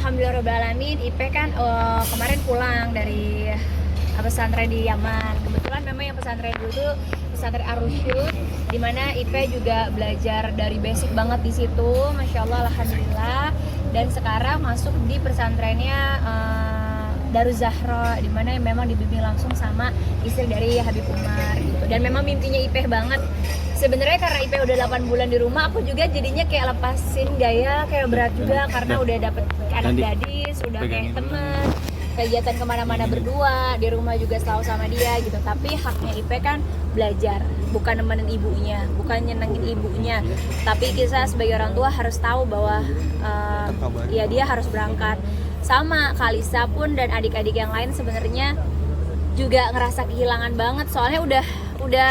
alhamdulillahirobbilalamin, Ipe kan kemarin pulang dari pesantren di Yaman. Kebetulan memang yang pesantren dulu tuh pesantren Ar-Rusyud, dimana Ipe juga belajar dari basic banget di situ, masya Allah, alhamdulillah. Dan sekarang masuk di pesantrennya Daruz Zahra, dimana memang dibimbing langsung sama istri dari Habib Umar gitu. Dan memang mimpinya Ipe banget. Sebenarnya karena Ipe udah 8 bulan di rumah, aku juga jadinya kayak lepasin gaya, kayak berat juga karena udah dapet anak gadis, udah kayak temen, kegiatan kemana-mana berdua, di rumah juga selalu sama dia gitu. Tapi haknya Ipe kan belajar, bukan nemenin ibunya, bukan nyenengin ibunya. Tapi kita sebagai orang tua harus tahu bahwa ya dia harus berangkat. Sama Kalisa pun dan adik-adik yang lain sebenarnya juga ngerasa kehilangan banget, soalnya udah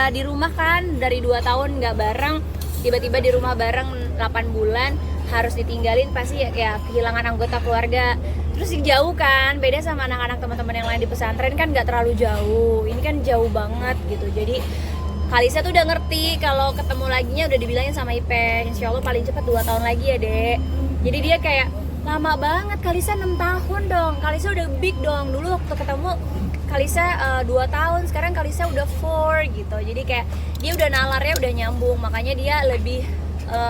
di rumah kan dari 2 tahun nggak bareng, tiba-tiba di rumah bareng 8 bulan harus ditinggalin, pasti ya kehilangan anggota keluarga. Terus jauh kan, beda sama anak-anak teman-teman yang lain di pesantren kan nggak terlalu jauh, ini kan jauh banget gitu. Jadi Kalisa tuh udah ngerti kalau ketemu laginya udah dibilangin sama Ipe, insya Allah paling cepat 2 tahun lagi ya dek. Jadi dia kayak lama banget, Kalisa 6 tahun dong, Kalisa udah big dong. Dulu waktu ketemu Kalisa 2 tahun, sekarang Kalisa udah 4 gitu. Jadi kayak dia udah nalarnya udah nyambung, makanya dia lebih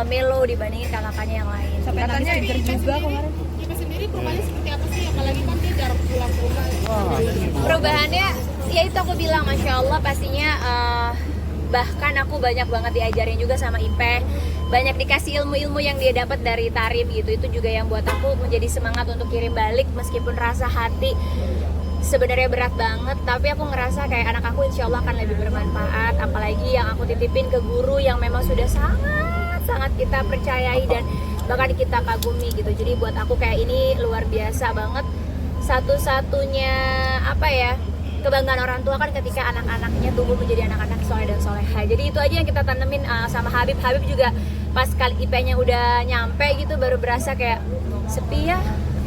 melo dibandingin kakak-kakaknya yang lain. Sampai nangis juga kemarin. Ipe sendiri perubahannya seperti apa sih? Apalagi kan dia jarang pulang ke rumah. Perubahannya, ya itu aku bilang, masya Allah pastinya. Bahkan aku banyak banget diajarin juga sama Ipe, banyak dikasih ilmu-ilmu yang dia dapat dari Tarim gitu. Itu juga yang buat aku menjadi semangat untuk kirim balik, meskipun rasa hati sebenarnya berat banget, tapi aku ngerasa kayak anak aku insya Allah akan lebih bermanfaat. Apalagi yang aku titipin ke guru yang memang sudah sangat kita percayai dan bahkan kita kagumi gitu. Jadi buat aku kayak ini luar biasa banget, satu-satunya apa ya, kebanggaan orang tua kan ketika anak-anaknya tumbuh menjadi anak-anak soleh dan soleha. Jadi itu aja yang kita tanemin sama Habib. Habib juga pas kali IP-nya udah nyampe gitu baru berasa kayak sepi ya.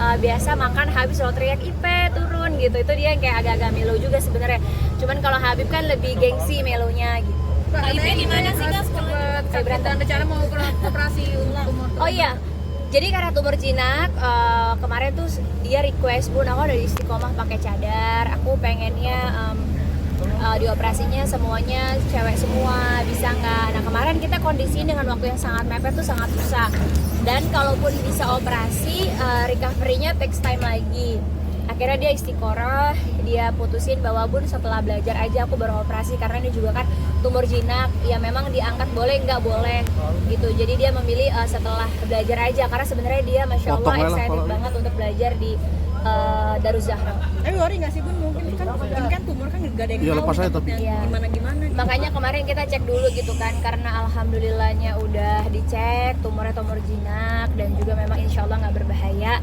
Biasa makan Habib selalu teriak Ipe turun gitu. Itu dia yang kayak agak-agak melo juga sebenarnya. Cuman kalau Habib kan lebih gengsi melonya gitu. Ipe gimana sih Kak? Cepet dan rencana mau operasi tumor. Oh iya, jadi karena tumor jinak, kemarin tuh dia request, Bun, aku dari istiqomah pakai cadar, aku pengennya dioperasinya semuanya cewek semua, bisa nggak? Nah kemarin kita kondisi dengan waktu yang sangat mepet tuh sangat susah, dan kalaupun bisa operasi, recovery-nya takes time lagi. Akhirnya dia istiqoroh, dia putusin bahwa Bun setelah belajar aja aku baru operasi, karena ini juga kan tumor jinak, ya memang diangkat boleh nggak boleh gitu. Jadi dia memilih setelah belajar aja, karena sebenarnya dia masya Allah excited banget untuk belajar di Daruz Zahra. Worry nggak sih Bun? Mungkin kan tumor kan nggak ada yang lepas aja tapi gimana. Makanya kemarin kita cek dulu gitu kan, karena alhamdulillahnya udah dicek tumornya tumor jinak dan juga memang insya Allah nggak berbahaya.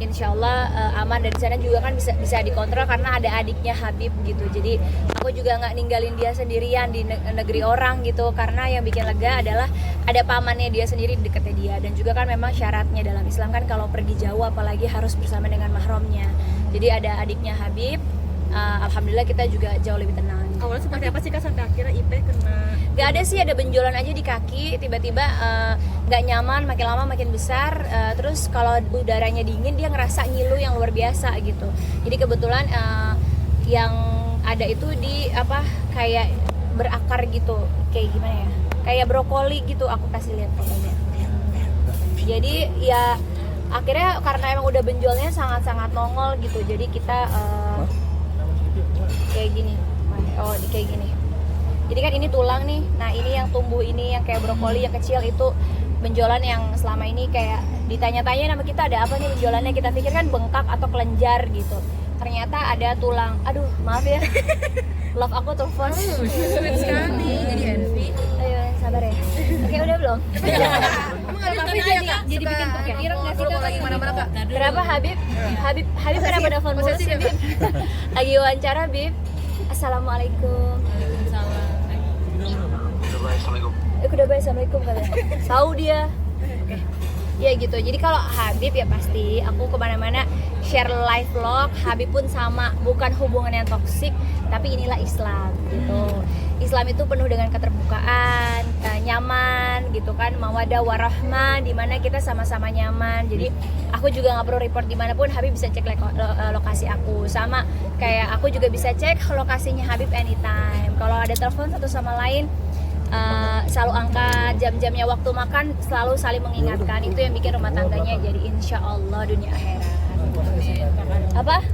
Insya Allah aman, dan di sana juga kan bisa dikontrol karena ada adiknya Habib gitu. Jadi aku juga nggak ninggalin dia sendirian di negeri orang gitu, karena yang bikin lega adalah ada pamannya dia sendiri di dekatnya dia. Dan juga kan memang syaratnya dalam Islam kan kalau pergi jauh apalagi harus bersama dengan mahramnya. Jadi ada adiknya Habib, alhamdulillah kita juga jauh lebih tenang. Awalnya seperti apa sih Kak sampai akhirnya Ipe kena? Gak ada sih, ada benjolan aja di kaki, tiba-tiba gak nyaman, makin lama makin besar. Terus kalau udaranya dingin dia ngerasa ngilu yang luar biasa gitu. Jadi kebetulan yang ada itu di apa, kayak berakar gitu, kayak gimana ya, kayak brokoli gitu, aku kasih lihat fotonya. Jadi ya akhirnya karena emang udah benjolnya sangat-sangat nongol gitu, jadi kita kayak gini. Oh, kayak gini. Jadi kan ini tulang nih. Nah, ini yang tumbuh ini yang kayak brokoli yang kecil itu benjolan yang selama ini kayak ditanya-tanya nama kita ada apa nih benjolannya. Kita pikir kan bengkak atau kelenjar gitu. Ternyata ada tulang. Aduh, maaf ya. Love aku telepon. Sweet sekali. Jadi envy. Ayo, sabar ya. Oke, udah belum? Emang ada tapi dia Kak jadi bikin kepikiran nggak sih Kak? lagi mana-mana Kak? Kenapa Habib kenapa nelfon mulu sih Bib? Lagi wawancara Bib. Assalamualaikum. Assalamualaikum. Udah baik, assalamualaikum kalian. Tahu dia. Ya gitu. Jadi kalau Habib ya pasti aku kemana-mana share live vlog. Habib pun sama, bukan hubungan yang toksik, tapi inilah Islam gitu. Islam itu penuh dengan keterbukaan, nyaman gitu kan, mawadah warahmah, dimana kita sama-sama nyaman. Jadi aku juga nggak perlu report dimanapun, Habib bisa cek lokasi aku. Sama kayak aku juga bisa cek lokasinya Habib anytime. Kalau ada telepon satu sama lain, selalu angkat. Jam-jamnya waktu makan selalu saling mengingatkan. Itu yang bikin rumah tangganya jadi insya Allah dunia akhirat. Apa?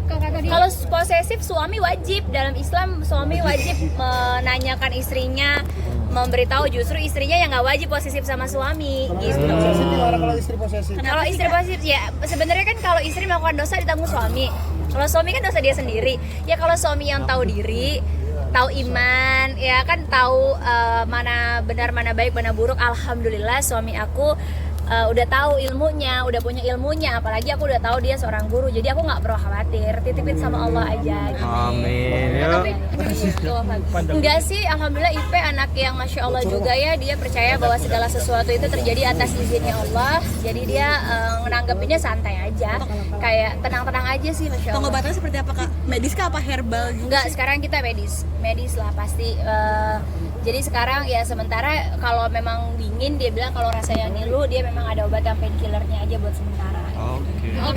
Kalau posesif suami wajib, dalam Islam suami wajib menanyakan istrinya, memberitahu. Justru istrinya yang nggak wajib posesif sama suami gitu. Posesif dilarang kalau istri posesif. Kalau istri posesif ya sebenarnya kan kalau istri melakukan dosa ditanggung suami. Kalau suami kan dosa dia sendiri. Ya kalau suami yang tahu diri, tahu iman, ya kan tahu mana benar, mana baik, mana buruk. Alhamdulillah suami aku udah tahu ilmunya, udah punya ilmunya. Apalagi aku udah tahu dia seorang guru, jadi aku nggak perlu khawatir. Titipin sama Allah aja. Gitu. Amin. Tapi enggak sih, alhamdulillah Ipe anak yang masya Allah juga ya. Dia percaya bahwa segala sesuatu itu terjadi atas izinnya Allah. Jadi dia menanggapinya santai aja, kayak tenang-tenang aja sih, masya Allah. Pengobatannya seperti apa kak? Medis kah apa herbal juga? Enggak, sekarang kita medis lah pasti. Jadi sekarang ya sementara kalau memang dingin dia bilang kalau rasanya ngilu dia memang ada obat yang painkillernya aja buat sementara. Oke.